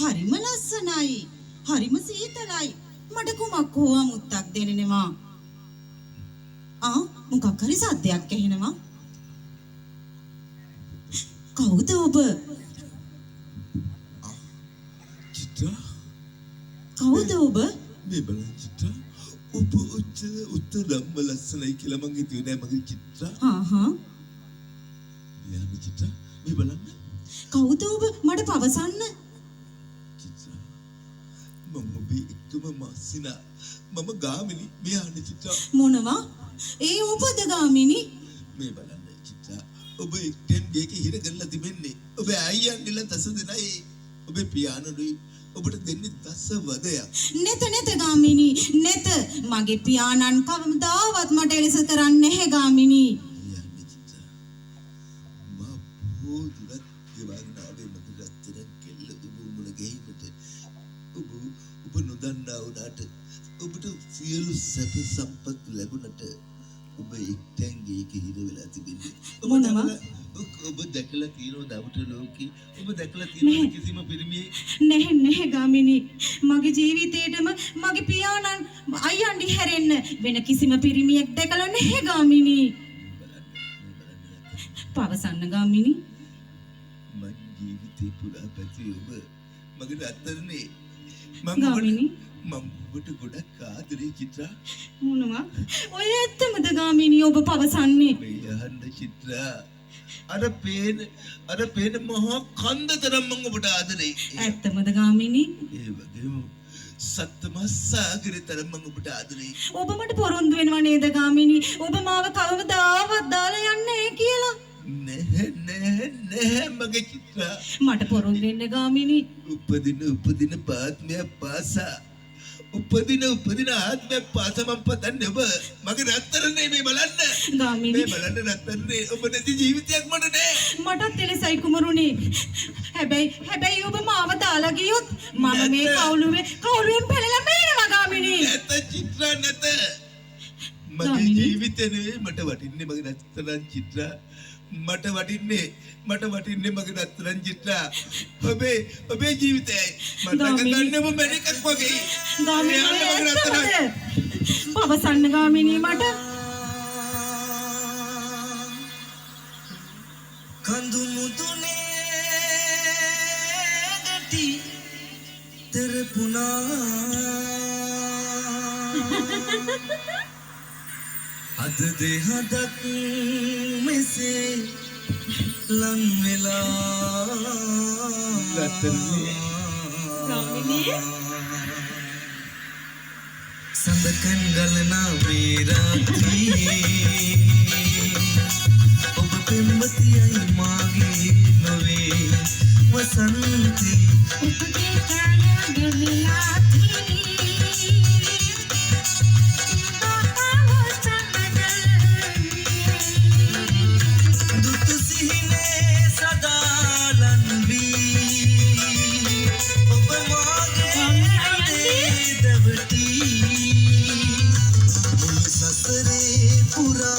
හරිම ලස්සනයි. හරිම සීතලයි. මට කුමක් හෝ අමුත්තක් දෙනෙනවා. මොකක් හරි සද්දයක් ඇහෙනවා. කවුද ඔබ? චිත්‍රා. කවුද ඔබ? මේ බලන්න චිත්‍රා. ඔබ උත්තරම්ම ලස්සනයි කියලා මං හිතුවේ නෑ මගේ චිත්‍රා. මෙයාම චිත්‍රා. මේ බලන්න. කවුද ඔබ? මට පවසන්න. චිත්‍රා. මම ඔබේ එකම මාසිනා. මම ගාමිණි. මෙයානේ චිත්‍රා. මොනවා? ඒ ඔබද ගාමිණි? මේ බලන්න චිත්‍රා. ඔබ එක්ටෙන් ගේක හිර කරලා තිබෙන්නේ. ඔබේ අයියන් නිල දස දෙනයි. ඔබේ පියාණනුයි ඔබට දෙන්නේ දස වදයක්. නෙත ගාමිණි. නෙත. මගේ පියාණන් කවමදාවත් මට එලෙස කරන්නේ නැහැ ගාමිණි. යන්නේ චිත්‍රා. මා බොදුරත් ගෙවන්නාවේ මගේ රත්තරන් කෙල්ල ඔබ මුණ ගැහිමට. ඔබ නොදන්නා වුණාට ඔබට සියලු සැප සම්පත් ලැබුණට ඔබ එක්ටෙන් ගේක හිර වෙලා තිබෙන්නේ. මොනවා? ඔබ දැකලා තියෙනවද අපට ලෝකේ? ඔබ දැකලා තියෙනවද කිසිම පිරිමියෙක්? නැහැ ගාමිණි. මගේ ජීවිතේටම මගේ පියාණන් අයියන්ඩි හැරෙන්න වෙන කිසිම පිරිමියෙක් දැකලා නැහැ ගාමිණි. පවසන්න ගාමිණි. මගේ ජීවිතේ පුරා පැති ඔබ මගේ රත්තරනේ. ගාමිණි. මම ඔබට ගොඩක් ආදරේ චිත්‍රා. මොනවා? ඔය ඇත්තමද ගාමිණි ඔබ පවසන්නේ? මේ අහන්න චිත්‍රා. අර පේන මහා කන්ද තරම් මම ඔබට ආදරේ. ඇත්තමද ගාමිණි? ඒ වගේම සත්‍යම සාගරේ තරම් මම ඔබට ආදරේ. ඔබ මට පොරොන්දු වෙනවා නේද ගාමිණි? ඔබ මාව කවමදාවත් දාලා යන්නේ නැහැ කියලා. නැහැ මගේ චිත්‍රා. මට පොරොන්දු වෙන්න ගාමිණි. උපදින පාත්මය පාසා. උපදින ආත්මය පාසා මම පතන්නේ ඔබ මගේ රත්තරනේ මේ බලන්න. ගාමිණි. මේ බලන්න රත්තරනේ ඔබ නැති ජීවිතයක් මට නෑ. මටත් එලෙසයි කුමරුනි. හැබැයි ඔබ මාව දාලා ගියොත් මම මේ කවුළුවෙන් පැනලා මැරෙනවා ගාමිණි. නැත චිත්‍රා නැත. මගේ ජීවිතේ නෙවෙයි මට වටින්නේ මගේ රත්තරන් චිත්‍රා. මට වටින්නේ මගේ රත්තරන් චිත්‍රා. ඔබේ ජීවිතයයි මට ගන්න ඔබ මැනිකක් වගේ. ගාමිණි පවසන්න ගාමිණි මට. कंदु मुदुने गटी तेरे पुना अद देहदक में से लं मिला संदकन गलना मेरा थी प्रेमती आई मागी नवे वसंती उपके काया गविलाती बाबा वसंत दुत सिने सदा लंबी अब मागे दबती ससरे पूरा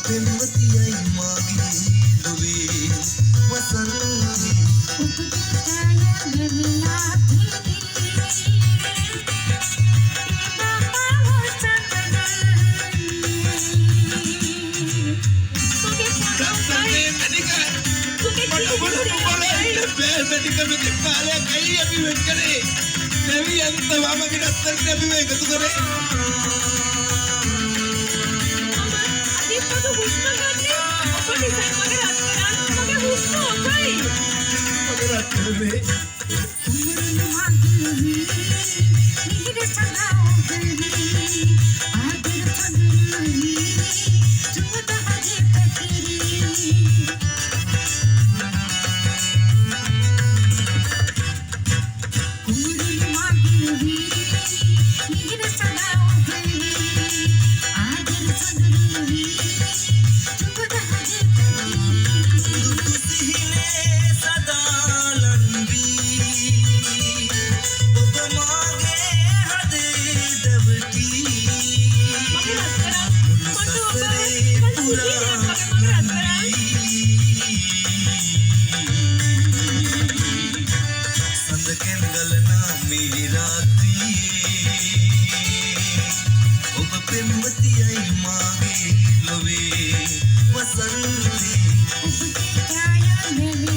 පෙම්වතියයි මාගේ ලොවේ වසන්තේ රත්තරනේ මැනික මට බලන්න බෑ මැනික මෙතෙක් කාලයක් ඇයි අපි වෙන් කරේ දෙවියන්ත වමගේ රත්තරනේ අපි මේ එකතු කරේ මගේ රත්තරනේ